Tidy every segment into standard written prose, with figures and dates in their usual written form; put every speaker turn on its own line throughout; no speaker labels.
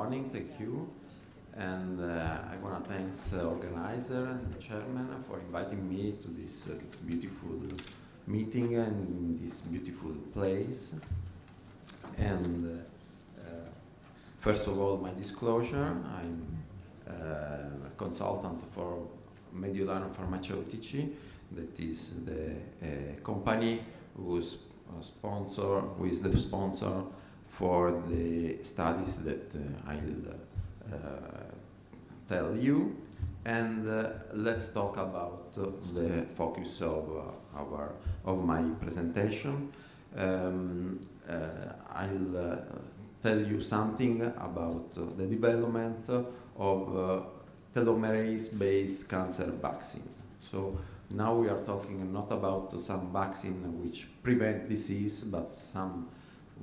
morning, thank you. And I want to thank the organizer and the chairman for inviting me to this beautiful meeting and in this beautiful place. And first of all, my disclosure, I'm a consultant for Mediolanum Farmaceutici, that is the company who is the sponsor for the studies that I'll tell you. And let's talk about the focus of my presentation. I'll tell you something about the development of telomerase-based cancer vaccine. So now we are talking not about some vaccine which prevent disease, but some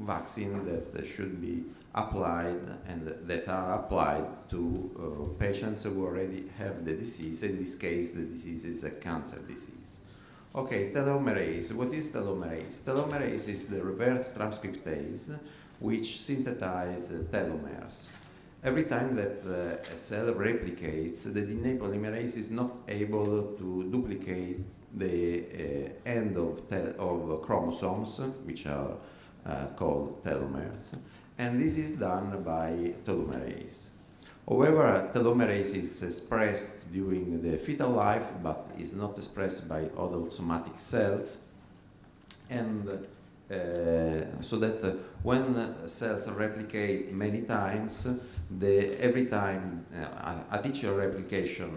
vaccine that should be applied and that are applied to patients who already have the disease. In this case, the disease is a cancer disease. Okay, telomerase. What is telomerase? Telomerase is the reverse transcriptase which synthesizes telomeres. Every time that a cell replicates, the DNA polymerase is not able to duplicate the end of chromosomes, which are called telomeres, and this is done by telomerase. However, telomerase is expressed during the fetal life, but is not expressed by adult somatic cells, and so that when cells replicate many times, every time at each replication,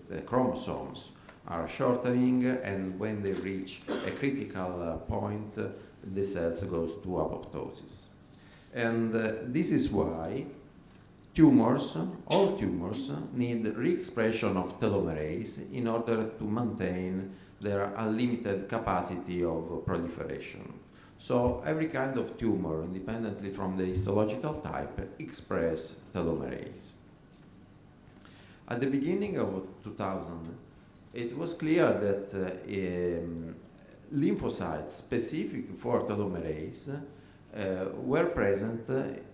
the chromosomes are shortening, and when they reach a critical point, the cells goes to apoptosis. And this is why all tumors need re-expression of telomerase in order to maintain their unlimited capacity of proliferation. So every kind of tumor, independently from the histological type, express telomerase. At the beginning of 2000, it was clear that lymphocytes specific for telomerase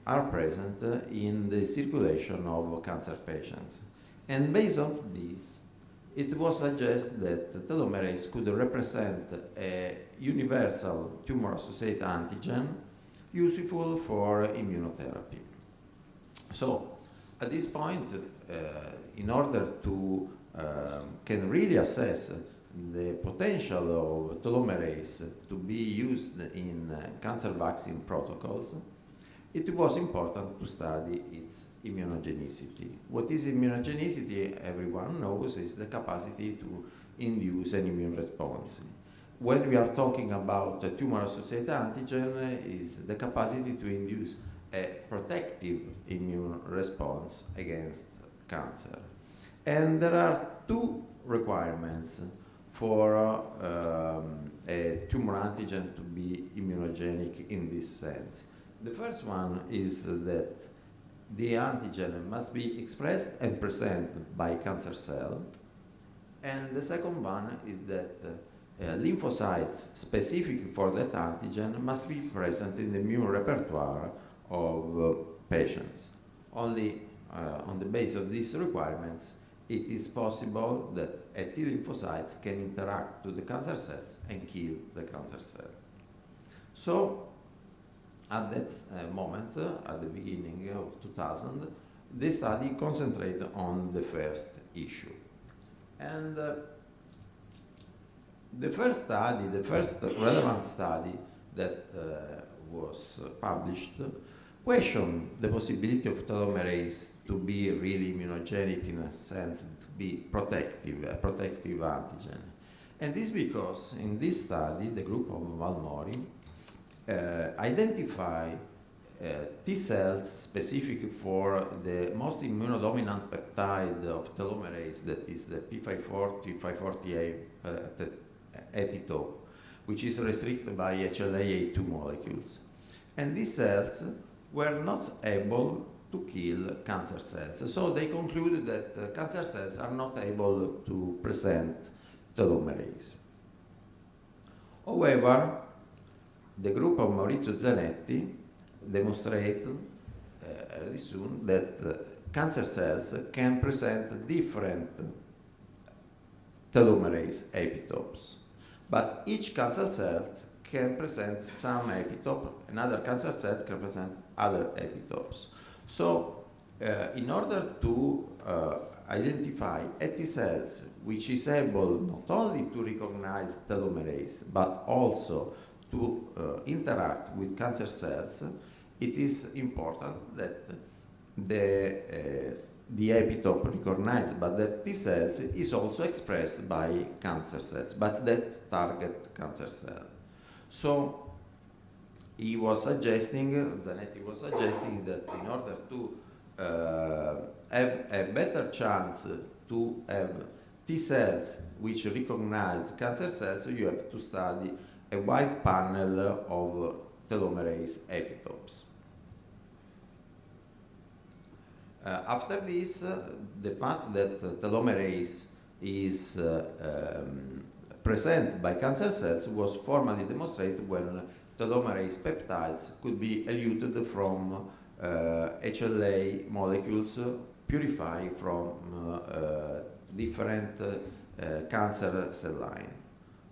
are present in the circulation of cancer patients. And based on this, it was suggested that telomerase could represent a universal tumor-associated antigen useful for immunotherapy. So at this point, in order to can really assess the potential of telomerase to be used in cancer vaccine protocols, it was important to study its immunogenicity. What is immunogenicity? Everyone knows is the capacity to induce an immune response. When we are talking about a tumor-associated antigen, is the capacity to induce a protective immune response against cancer. And there are two requirements for a tumor antigen to be immunogenic in this sense. The first one is that the antigen must be expressed and present by cancer cell. And the second one is that lymphocytes specific for that antigen must be present in the immune repertoire of patients. Only on the basis of these requirements, it is possible that T lymphocytes can interact with the cancer cells and kill the cancer cell. So, at that moment, at the beginning of 2000, this study concentrated on the first issue. And the first relevant study that was published questioned the possibility of telomerase to be really immunogenic in a sense to be protective, a protective antigen. And this because in this study, the group of Valmori identify T cells specific for the most immunodominant peptide of telomerase, that is the P540, 540A epitope, which is restricted by HLA-A2 molecules. And these cells were not able to kill cancer cells. So they concluded that cancer cells are not able to present telomerase. However, the group of Maurizio Zanetti demonstrated very soon that cancer cells can present different telomerase epitopes. But each cancer cell can present some epitope, and other cancer cells can present other epitopes. So, in order to identify T cells which is able not only to recognize telomerase, but also to interact with cancer cells, it is important that the epitope recognized by the T cells is also expressed by cancer cells, but that target cancer cell. So he was suggesting, Zanetti was suggesting that in order to have a better chance to have T cells which recognize cancer cells, you have to study a wide panel of telomerase epitopes. After this, the fact that telomerase is present by cancer cells was formally demonstrated when telomerase peptides could be eluted from HLA molecules purified from different cancer cell line.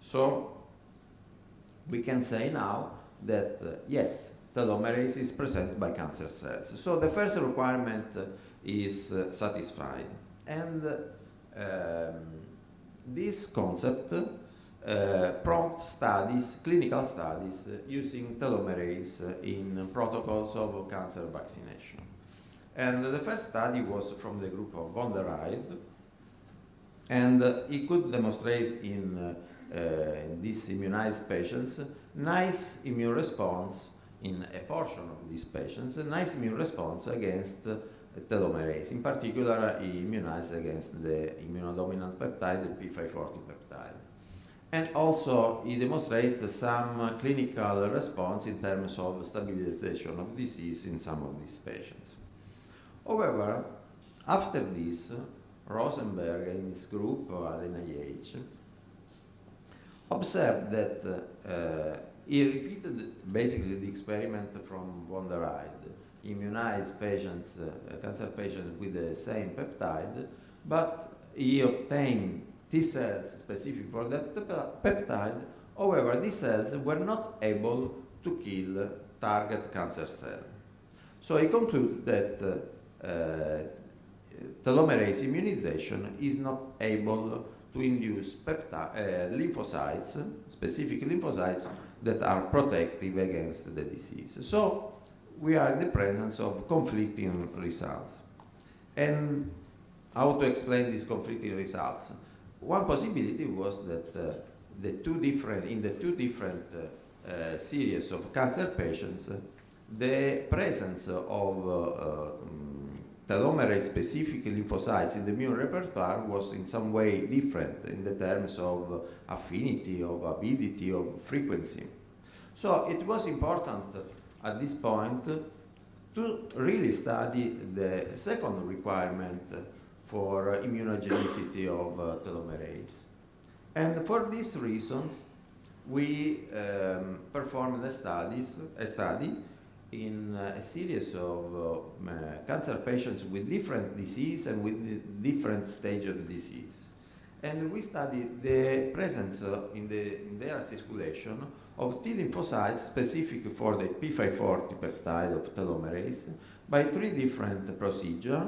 So we can say now that yes, telomerase is present by cancer cells. So the first requirement is satisfied. And this concept prompts studies, clinical studies, using telomerase in protocols of cancer vaccination. And the first study was from the group of von der Heide, and he could demonstrate in these immunized patients nice immune response in a portion of these patients, a nice immune response against telomerase. In particular, he immunized against the immunodominant peptide, the P540 peptide. And also, he demonstrated some clinical response in terms of stabilization of disease in some of these patients. However, after this, Rosenberg and his group at NIH observed that he repeated basically the experiment from von der Heide, immunized patients, cancer patients with the same peptide, but he obtained T cells specific for that peptide. However, these cells were not able to kill target cancer cell. So he concluded that telomerase immunization is not able to induce lymphocytes, specific lymphocytes that are protective against the disease. So we are in the presence of conflicting results. And how to explain these conflicting results? One possibility was that in the two different series of cancer patients, the presence of telomerase-specific lymphocytes in the immune repertoire was in some way different in the terms of affinity, of avidity, of frequency. So it was important at this point to really study the second requirement for immunogenicity of telomerase. And for these reasons, we performed a study in a series of cancer patients with different disease and with different stage of the disease. And we studied the presence in their circulation of T lymphocytes specific for the P540 peptide of telomerase by 3 different procedures: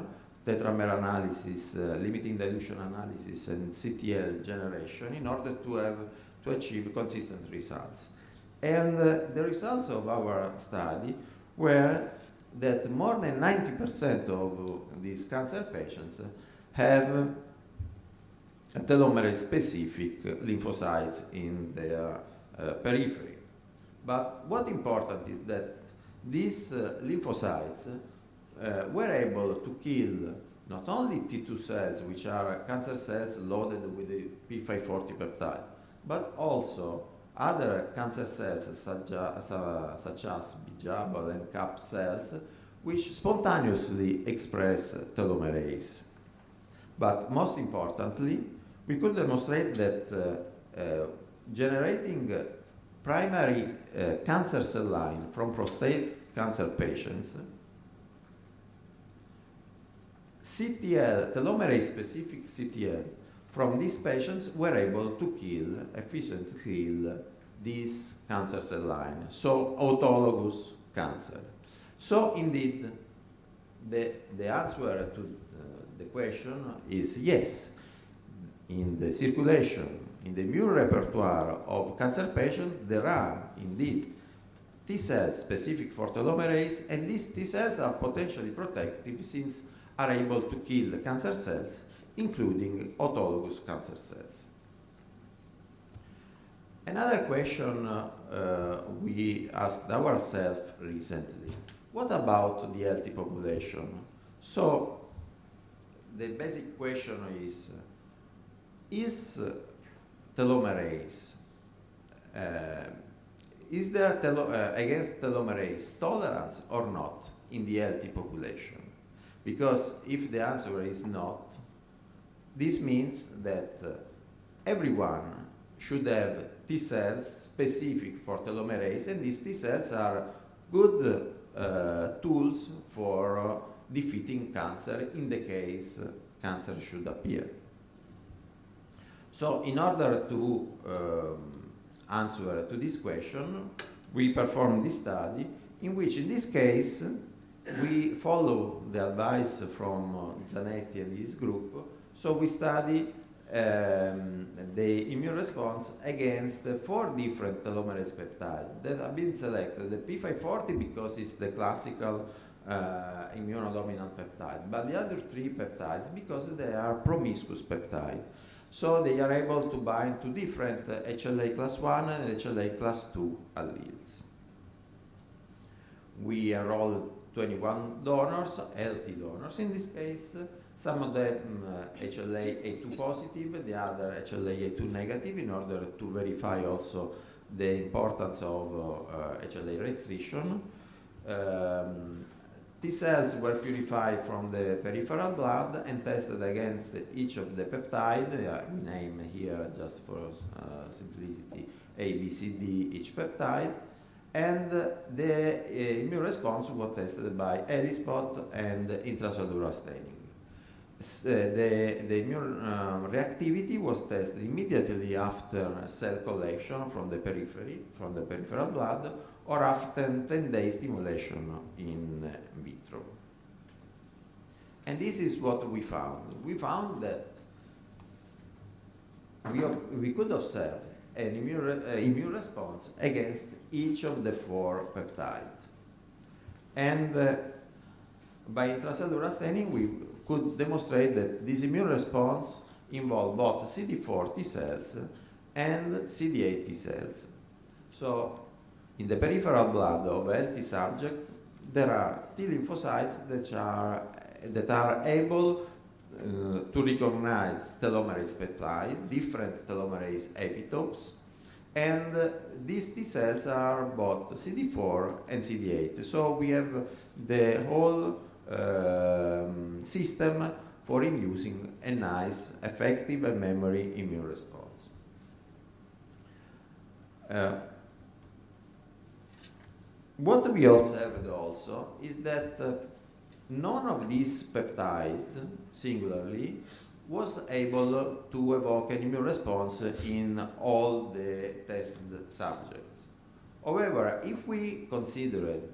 tetramer analysis, limiting dilution analysis, and CTL generation, in order to achieve consistent results. And the results of our study were that more than 90% of these cancer patients have telomerase-specific lymphocytes in their periphery. But what's important is that these lymphocytes were able to kill not only T2 cells, which are cancer cells loaded with the P540 peptide, but also other cancer cells such as B-Jabal and CAP cells, which spontaneously express telomerase. But most importantly, we could demonstrate that generating primary cancer cell line from prostate cancer patients CTL, telomerase specific CTL, from these patients were able to efficiently kill this cancer cell line, so autologous cancer. So indeed, the answer to the question is yes. In the circulation, in the immune repertoire of cancer patients, there are indeed T cells specific for telomerase, and these T cells are potentially protective since are able to kill cancer cells, including autologous cancer cells. Another question we asked ourselves recently, what about the healthy population? So the basic question is telomerase, is there against telomerase tolerance or not in the healthy population? Because if the answer is not, this means that everyone should have T cells specific for telomerase, and these T cells are good tools for defeating cancer in the case cancer should appear. So in order to answer to this question, we performed this study in which, in this case, we follow the advice from Zanetti and his group. So we study the immune response against 4 different telomerase peptides that have been selected. The P540 because it's the classical immunodominant peptide, but the other 3 peptides because they are promiscuous peptides. So they are able to bind to different HLA class 1 and HLA class 2 alleles. We enrolled 21 donors, healthy donors in this case. Some of them HLA-A2 positive, the other HLA-A2 negative, in order to verify also the importance of HLA restriction. T cells were purified from the peripheral blood and tested against each of the peptides. We name here, just for simplicity, A, B, C, D, each peptide. And the immune response was tested by ELISpot and intracellular staining. The immune reactivity was tested immediately after cell collection from the periphery, from the peripheral blood, or after 10-day stimulation in vitro. And this is what we found. We found that we could observe an immune response against each of the 4 peptides. And by intracellular staining, we could demonstrate that this immune response involved both CD4 T cells and CD8 T cells. So in the peripheral blood of a healthy subject, there are T lymphocytes that are able to recognize telomerase peptide, different telomerase epitopes, and these T cells are both CD4 and CD8. So we have the whole system for inducing a nice, effective, and memory immune response. What we observed also is that none of these peptides singularly was able to evoke an immune response in all the tested subjects. However, if we considered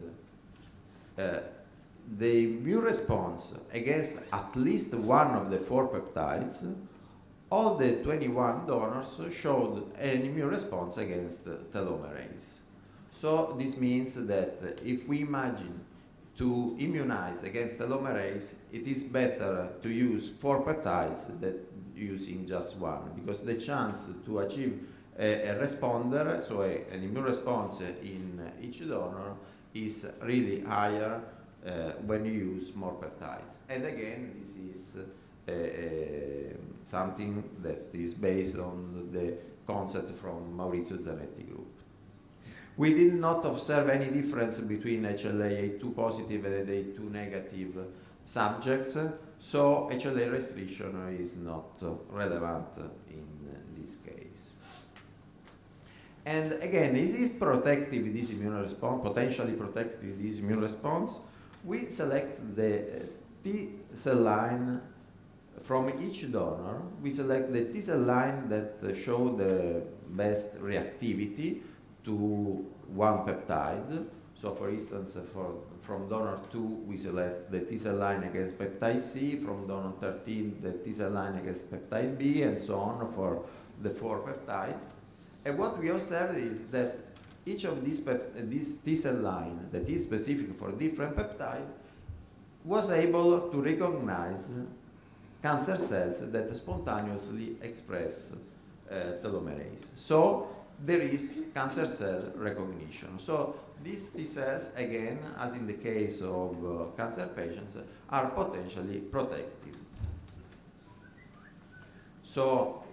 the immune response against at least one of the 4 peptides, all the 21 donors showed an immune response against telomerase. So this means that if we imagine to immunize against telomerase, it is better to use 4 peptides than using just one, because the chance to achieve a responder, so an immune response in each donor, is really higher when you use more peptides. And again, this is something that is based on the concept from Maurizio Zanetti group. We did not observe any difference between HLA-A2 positive and A2 negative subjects, so HLA restriction is not relevant in this case. And again, is this protective, this immune response, potentially protective, this immune response? We select the T cell line from each donor. We select the T cell line that show the best reactivity to one peptide. So for instance, from donor 2, we select the T cell line against peptide C, from donor 13, the T cell line against peptide B, and so on for the 4 peptide. And what we observed is that each of these T cell line that is specific for different peptide was able to recognize cancer cells that spontaneously express telomerase. So there is cancer cell recognition. So these T cells, again, as in the case of cancer patients, are potentially protective. So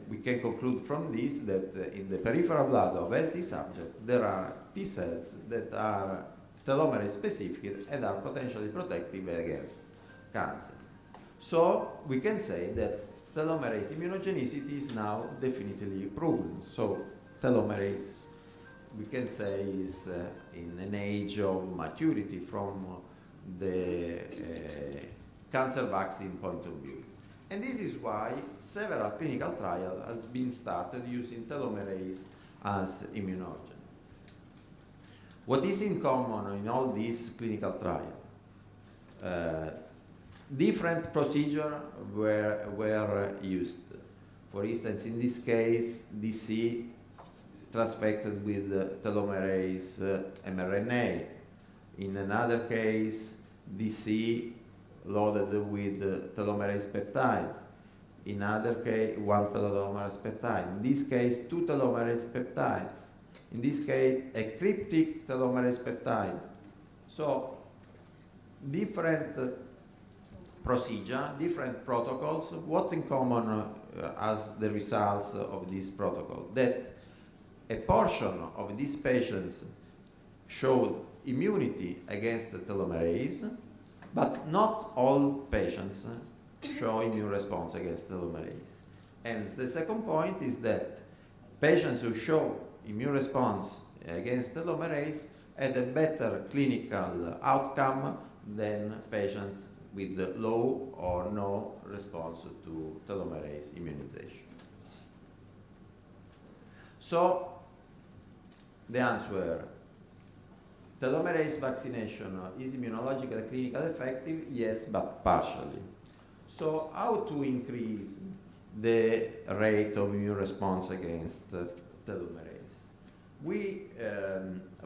we can conclude from this that in the peripheral blood of healthy subjects, there are T cells that are telomerase specific and are potentially protective against cancer. So we can say that telomerase immunogenicity is now definitively proven. So telomerase, we can say, is in an age of maturity from the cancer vaccine point of view. And this is why several clinical trials have been started using telomerase as immunogen. What is in common in all these clinical trials? Different procedures were used. For instance, in this case, DC transfected with telomerase mRNA. In another case, DC loaded with telomerase peptide. In other case, 1 telomerase peptide. In this case, 2 telomerase peptides. In this case, a cryptic telomerase peptide. So, different procedure, different protocols. What in common as the results of this protocol? That a portion of these patients showed immunity against the telomerase, but not all patients show immune response against telomerase. And the second point is that patients who show immune response against telomerase had a better clinical outcome than patients with low or no response to telomerase immunization. So the answer: telomerase vaccination is immunologically clinically effective? Yes, but partially. So how to increase the rate of immune response against telomerase? We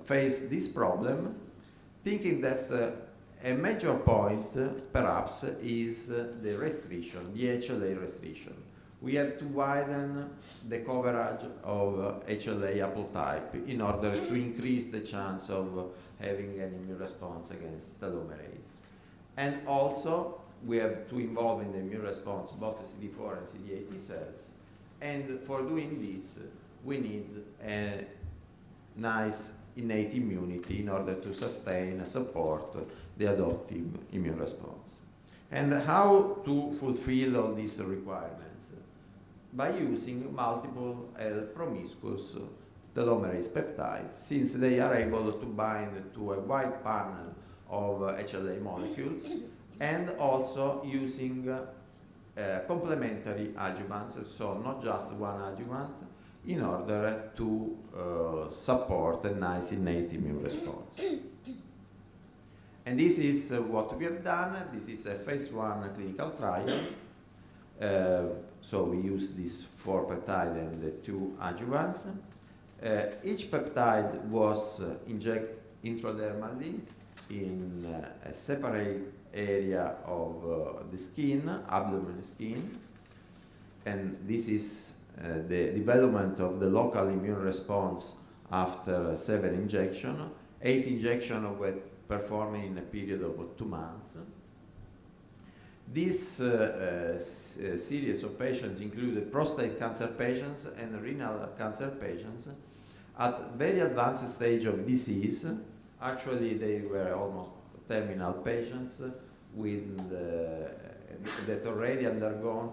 face this problem thinking that a major point perhaps is the restriction, the HLA restriction. We have to widen the coverage of HLA haplotype in order to increase the chance of having an immune response against telomerase. And also, we have to involve in the immune response both CD4 and CD8 T cells. And for doing this, we need a nice innate immunity in order to sustain and support the adoptive immune response. And how to fulfill all these requirements? By using multiple L-promiscuous telomerase peptides, since they are able to bind to a wide panel of HLA molecules, and also using complementary adjuvants, so not just one adjuvant, in order to support a nice innate immune response. And this is what we have done. This is a phase 1 clinical trial. So we use these 4 peptides and the 2 adjuvants. Each peptide was injected intradermally in a separate area of the skin, abdomen skin. And this is the development of the local immune response after 7 injections. 8 injections were performed in a period of 2 months. This series of patients included prostate cancer patients and renal cancer patients at very advanced stage of disease. Actually, they were almost terminal patients with that already undergone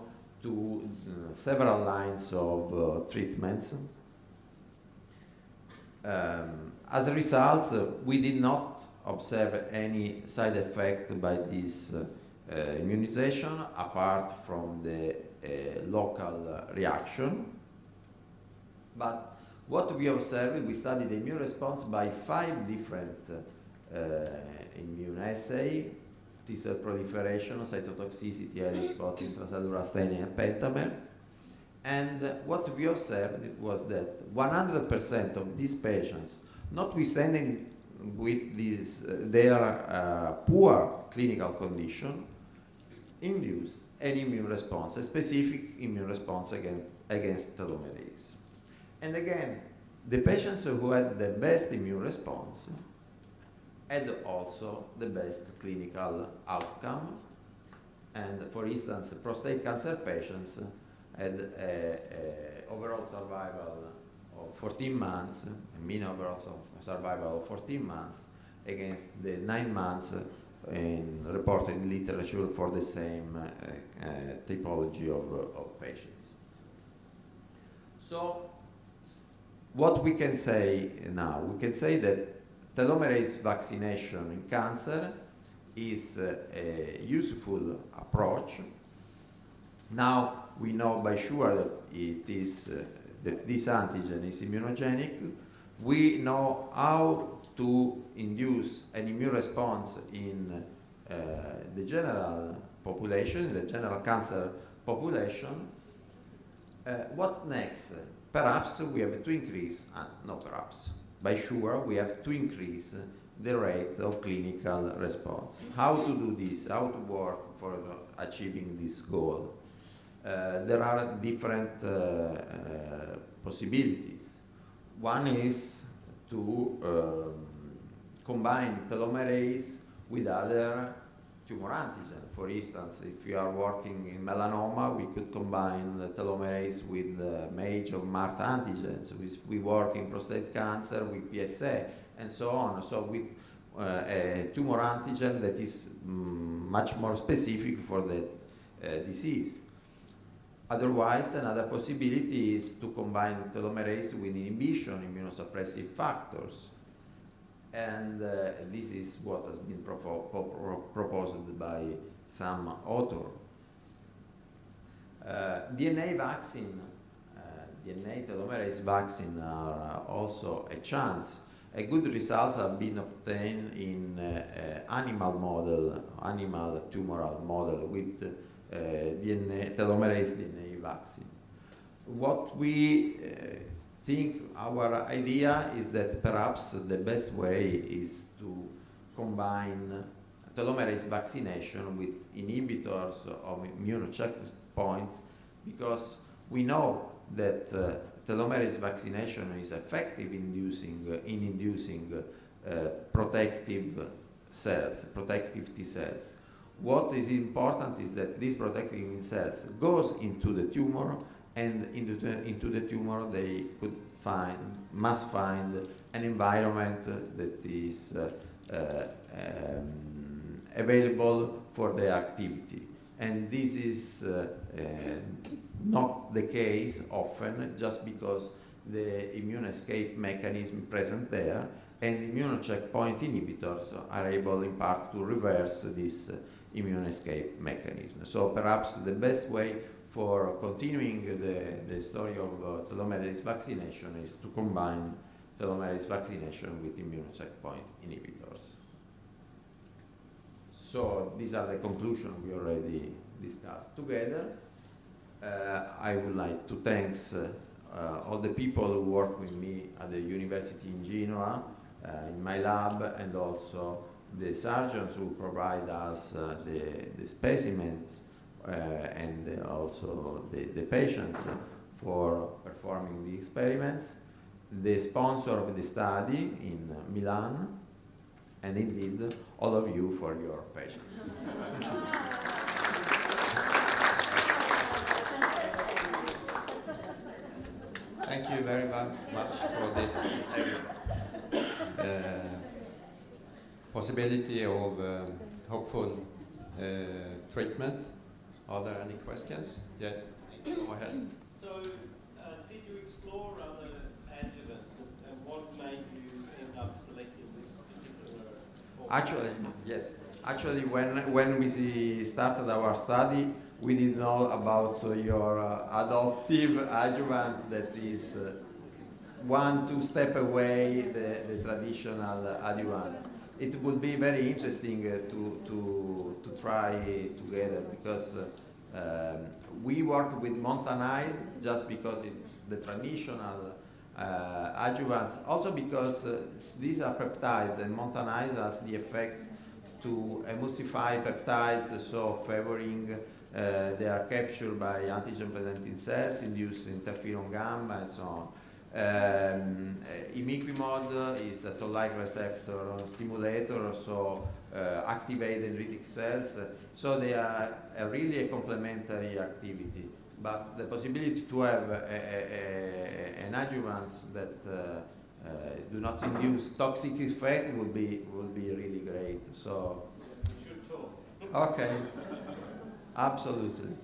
several lines of treatments. As a result, we did not observe any side effect by this immunization apart from the local reaction. But what we observed, we studied the immune response by 5 different immune assays: T-cell proliferation, cytotoxicity, helispot, intracellular staining, and pentamers. And what we observed was that 100% of these patients, notwithstanding with this, their poor clinical condition, induced an immune response, a specific immune response against telomerase. And again, the patients who had the best immune response had also the best clinical outcome. And for instance, prostate cancer patients had an overall survival of 14 months, a mean overall survival of 14 months, against the 9 months in reported literature for the same typology of patients. So, what we can say now? We can say that telomerase vaccination in cancer is a useful approach. Now we know by sure that it is that this antigen is immunogenic. We know how to induce an immune response in the general population, the general cancer population. What next? Perhaps we have to increase, no perhaps, by sure we have to increase the rate of clinical response. How to do this? How to work for achieving this goal? There are different possibilities. One is to combine telomerase with other tumor antigen. For instance, if you are working in melanoma, we could combine the telomerase with MAGE or MART antigens. We work in prostate cancer with PSA and so on. So with a tumor antigen that is much more specific for that disease. Otherwise, another possibility is to combine telomerase with inhibition, immunosuppressive factors. And this is what has been proposed by some author. DNA vaccine, DNA telomerase vaccine are also a chance. A good results have been obtained in animal tumoral model with telomerase DNA vaccine. What we think, our idea is that perhaps the best way is to combine telomerase vaccination with inhibitors of immune checkpoint, because we know that telomerase vaccination is effective in inducing protective cells, protective T cells. What is important is that these protective cells goes into the tumor, and into the tumor they must find an environment that is available for their activity. And this is not the case often, just because the immune escape mechanism present there, and immune checkpoint inhibitors are able in part to reverse this immune escape mechanism. So perhaps the best way for continuing the story of telomerase vaccination is to combine telomerase vaccination with immune checkpoint inhibitors. So these are the conclusions we already discussed together. I would like to thank all the people who work with me at the University in Genoa, in my lab, and also the surgeons who provide us the specimens, and also the patients for performing the experiments, the sponsor of the study in Milan, and indeed all of you for your patience.
Thank you very much for this possibility of hopeful treatment. Are there any questions? Yes, go ahead.
So, did you explore other adjuvants, and what made you end up selecting this particular
Actually, yes. Actually, when we started our study, we didn't know about your adoptive adjuvant that is 1-2 steps away the traditional adjuvant. It would be very interesting to try together because we work with montanide just because it's the traditional adjuvant. Also because these are peptides and montanide has the effect to emulsify peptides, so favoring they are captured by antigen-presenting cells, induce interferon gamma, and so on. Imiquimod is a toll-like receptor stimulator, so activate dendritic cells. So they are really a complementary activity. But the possibility to have an adjuvant that do not induce toxic effects would be really great. So
We should talk.
okay, absolutely.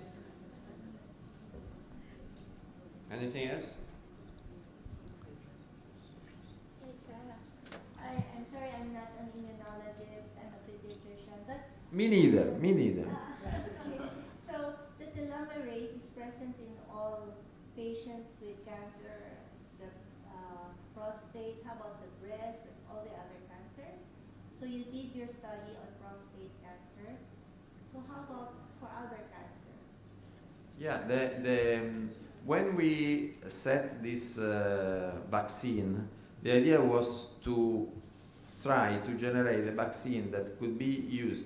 Anything else?
I'm sorry, I'm not an immunologist, I'm a pediatrician, but
Me neither, me neither.
okay. So the telomerase is present in all patients with cancer, the prostate, how about the breast, and all the other cancers? So you did your study on prostate cancers. So how about for other cancers?
Yeah, when we set this vaccine, the idea was to try to generate a vaccine that could be used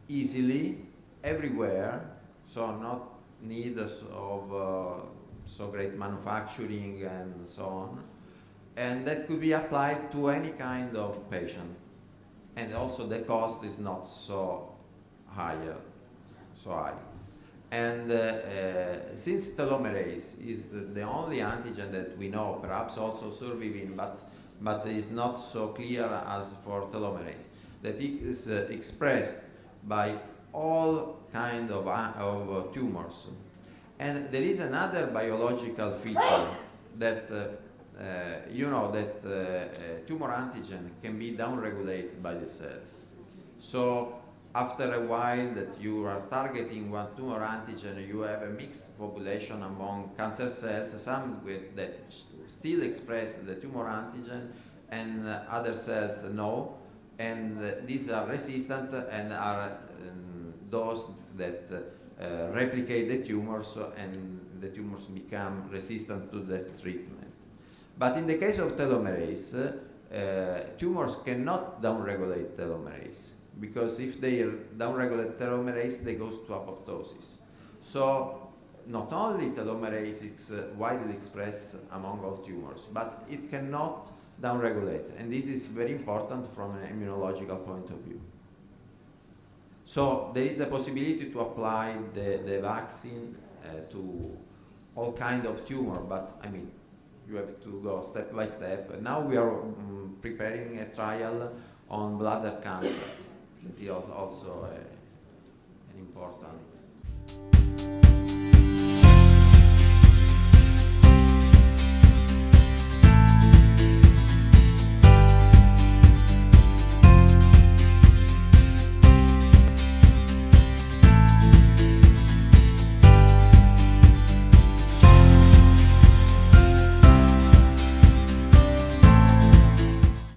easily everywhere, so not need of so great manufacturing and so on, and that could be applied to any kind of patient, and also the cost is not so high. And since telomerase is the only antigen that we know, perhaps also survivin, but is not so clear as for telomerase, that it is expressed by all kind of tumors. And there is another biological feature that you know that tumor antigen can be downregulated by the cells. So after a while that you are targeting one tumor antigen, you have a mixed population among cancer cells, some that still express the tumor antigen and other cells no, and these are resistant and are those that replicate the tumors, and the tumors become resistant to the treatment. But in the case of telomerase, tumors cannot downregulate telomerase, because if they downregulate telomerase, they go to apoptosis. So not only telomerase is widely expressed among all tumors, but it cannot downregulate, and this is very important from an immunological point of view. So there is the possibility to apply the vaccine to all kind of tumor, but I mean, you have to go step by step. Now we are preparing a trial on bladder cancer. That is also an important